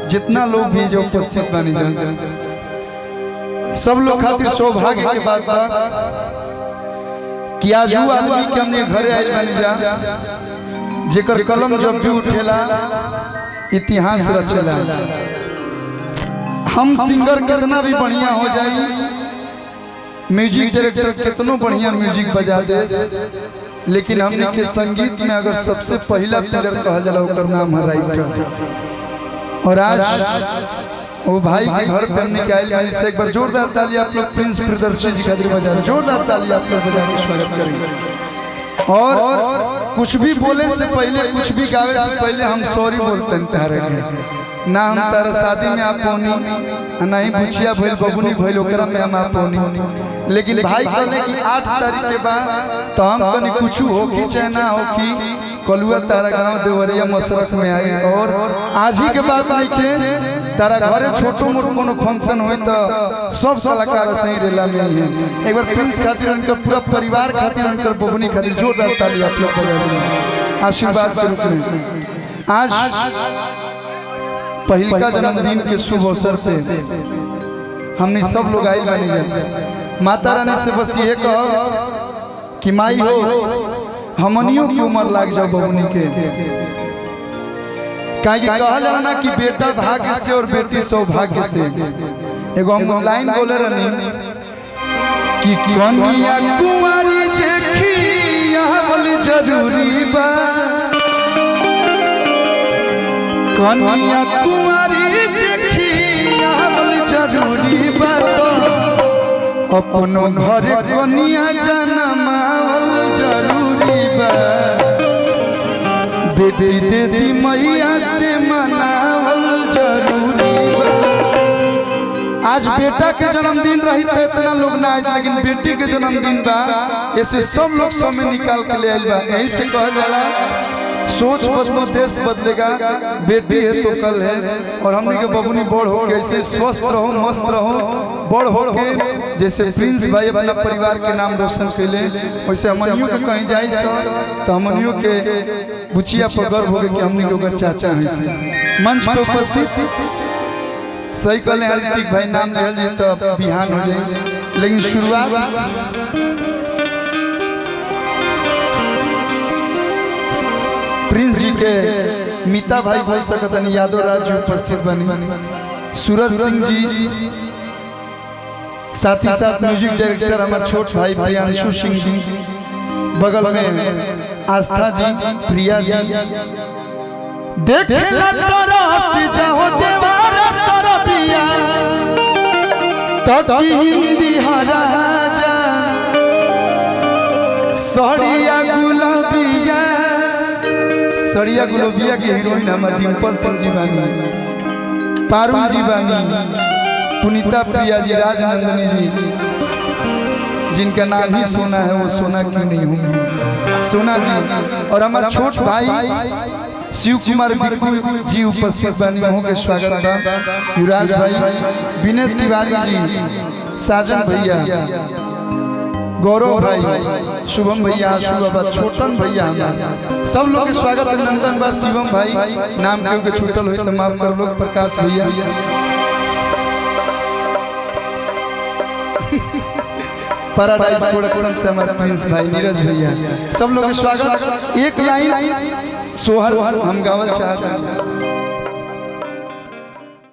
जितना लोग भी जो उपस्थित बनी जाए सब लोग खातिर सौभाग्य के बात बा कि आज वो आदमी के हमने घरे आए बनी जा जेकर कलम जब भी उठेला इतिहास रचेला। हम सिंगर कितना भी बढ़िया हो जाए, म्यूजिक डायरेक्टर कितनों बढ़िया म्यूजिक बजा दे, लेकिन हमने के संगीत में अगर सबसे पहला पिलर कहा जाला ओकर नाम है राइटर। और आज वो भाई के घर पर निकाल वाली से एक बार जोरदार ताली आप लोग प्रिंस प्रियदर्शी जी खातिर बजा रहे, जोरदार ताली आप लोग बजा के स्वागत करेंगे। और कुछ भी बोले से पहले, कुछ भी गावे से पहले हम सॉरी बोलते हैं तारे के ना, हम तारा शादी में आप पौनी नहीं बुचिया भइल बबुनी भइल ओकरा में हम आप पौनी, लेकिन भाई कहले कि 8 तारीख के बाद तो हम कनी कुछ होखी चाहे ना होखी कलुआ तारा गांव देवरिया मसरक में आए। और आज ही के बात नहीं के तारा घरे छोटो मोट कोनो फंक्शन होई तो सब कलाकार सही रेला में है। एक बार प्रिंस खातिर उनका पूरा परिवार खातिर उनकर बबुनी खातिर जोरदार ताली आप लोग बजा दें आशीर्वाद के रूप में। आज पहल का जन्मदिन के शुभ अवसर पे हमने सब लोग आए बनी जाए। माता रानी से बस ये कहो कि माई हो हमनियों की उम्र लाग जाओ बबुनी के, कहीं कहा जाला ना कि बेटा भाग्य से और बेटी सौभाग्य से। एगो हम लाइन बोले रहनी कि कन्या कुंवारी जेखिया बोल जरूरी बा, कन्या कुंवारी जेखिया बोल जरूरी बा, तो अपनो घरे कन्या जन्मावल जरूरी बा, बेटी दे दी मैया से मनावल जरूरी बा। आज बेटा के जन्मदिन रही तो इतना लोग ना आए, लेकिन बेटी के जन्मदिन बा ऐसे सब लोग समय निकाल के ले आए बा। यही से कहा जाला सोच बदलो देश बदलेगा, बेटी है तो कल है। और हमने के बबुनी बड़ हो के ऐसे स्वस्थ रहो मस्त रहो, बड़ हो के जैसे प्रिंस भाई अपना परिवार के नाम रोशन कैले, वैसे हमनियों के कहीं जाए तो हमनियों के बुचिया पर गर्व हो कि हमने के ओकर चाचा हैं। मंच पे उपस्थित सही कहले ऋतिक भाई नाम ले जी तो बिहान हो जाए, लेकिन शुरुआत प्रिंस जी के मीता भाई भाई सकतन यादव राज जी उपस्थित बनी, सूरज सिंह जी, साथ ही साथ म्यूजिक डायरेक्टर हमारे छोट भाई प्रियांशु सिंह जी, बगल में आस्था जी, प्रिया जी। देखेला तरस जाओ देवारा सरबिया तो हिंदी हराजा सड़िया गुलाबिया, सड़िया गुलाबिया के हीरोइन हमारे डिम्पल सिंह जी बानी, पारुल जी बानी, पुनीता प्रिया जी, राजनंदनी जी, जिनका नाम ही सोना है वो सोना क्यों नहीं होंगी, सोना जी। और हमारा छोट भाई शिव कुमार बिक्कू जी उपस्थित बनी, वहाँ के स्वागत बा। युवराज भाई, विनय तिवारी जी, साजन भैया, गौरव भाई, शुभम भैया, शुभम छोटन भैया, हमारा सब लोग के स्वागत अभिनंदन बा। शिवम भाई नाम के छूटल हो तो माफ कर लोग, प्रकाश भैया, पैराडाइज प्रोडक्शन से हमारे प्रिंस भाई, नीरज भैया, सब लोग स्वागत। एक लाइन सोहर हम गावल चाहते हैं।